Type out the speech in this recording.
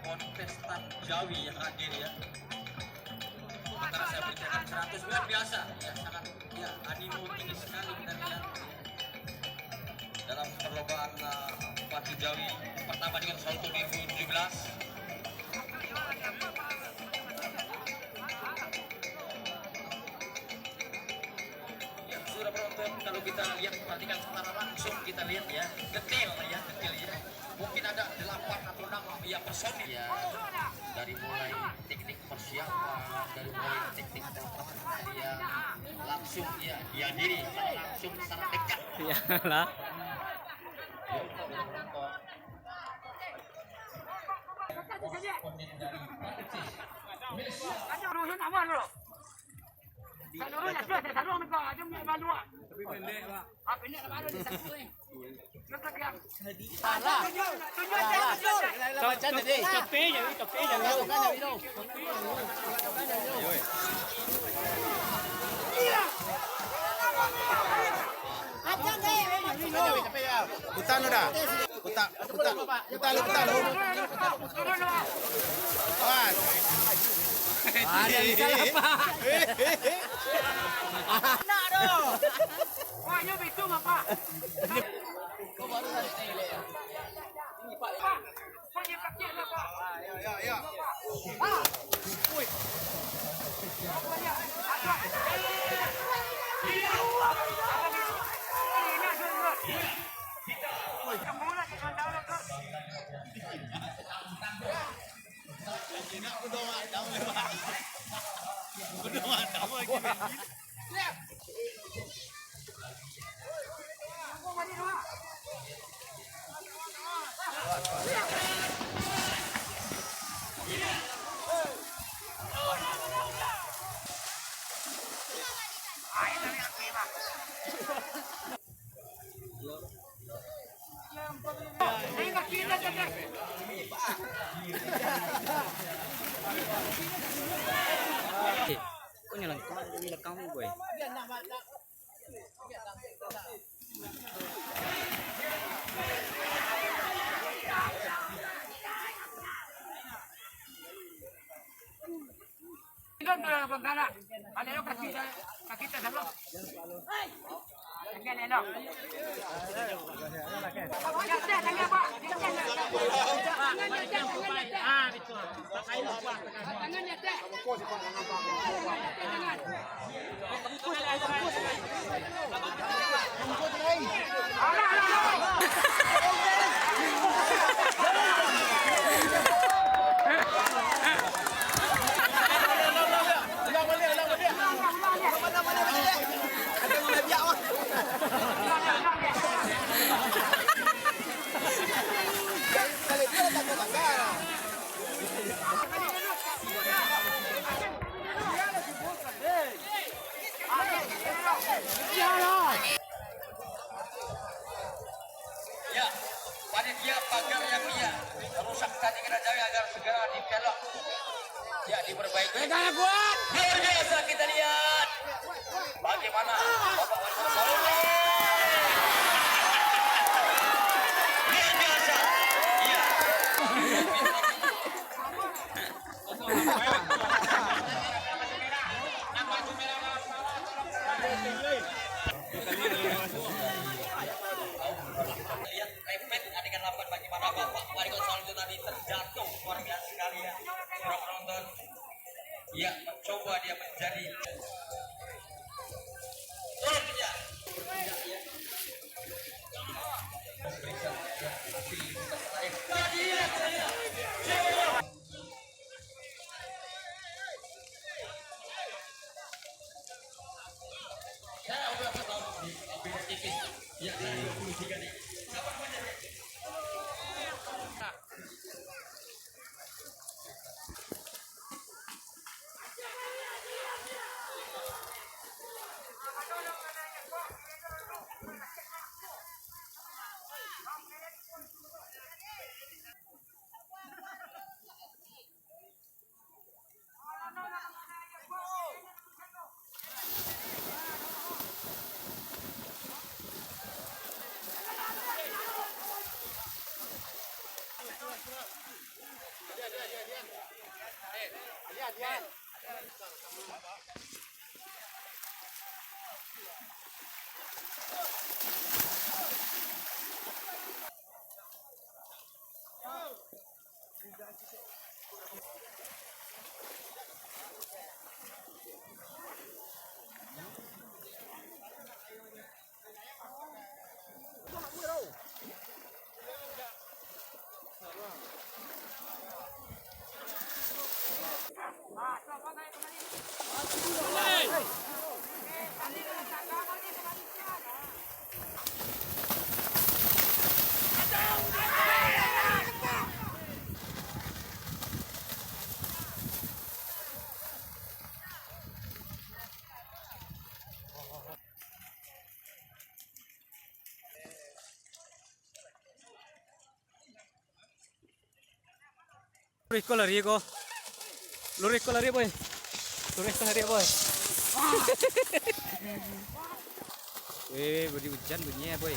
kontestan Jawi yang hadir ya. Sementara saya berikan 100 luar biasa ya, sangat ya animo tinggi sekali kita lihat dalam perlombaan Patu Jawi pertama dengan Salto 2017. Sudah penonton, kalau kita lihat perhatikan secara langsung kita lihat ya detail ya mungkin ada 8 atau 6 ya personil ya, dari mulai teknik persiapan, dari mulai teknik ya langsung ya dihadiri langsung secara dekat ya lah. Tapi pendek, Pak. Pendek baru di satu ni. Salah. Baca tadi. Tepi je. Putar lu dah. Putar. Awas. Ada di salah, Pak. Nak doh. Wah, ya betul Pak. Kau baru dari tele ya. Ini Pak. Pak, ya pakai lah Pak. Ya. Woi. Kau nyelang kamu boy. Ilan tu yang bangkala. Ada yang kaki kita sama. Jangan elok. Jangan jangan Pak. Ah, betul. Pakai lupa. Jangan nyetek. ya panitia pagar yang rusak tadi kena Jawi agar segera dipelok ya diperbaiki. Luar biasa kita lihat bagaimana Bapak Wali Kota Solo. Luar biasa ya. Lihat repet adegan 8 bagaimana Bapak Wali Kota Solo tadi terjatuh luar biasa sekali ya. Para penonton ya mencoba dia menjadi turun ya. Ya, 23 nih. Luriko lari ko. Luriko lari boy. Luriko lari boy. Weh, beri hujan bunyinya boy.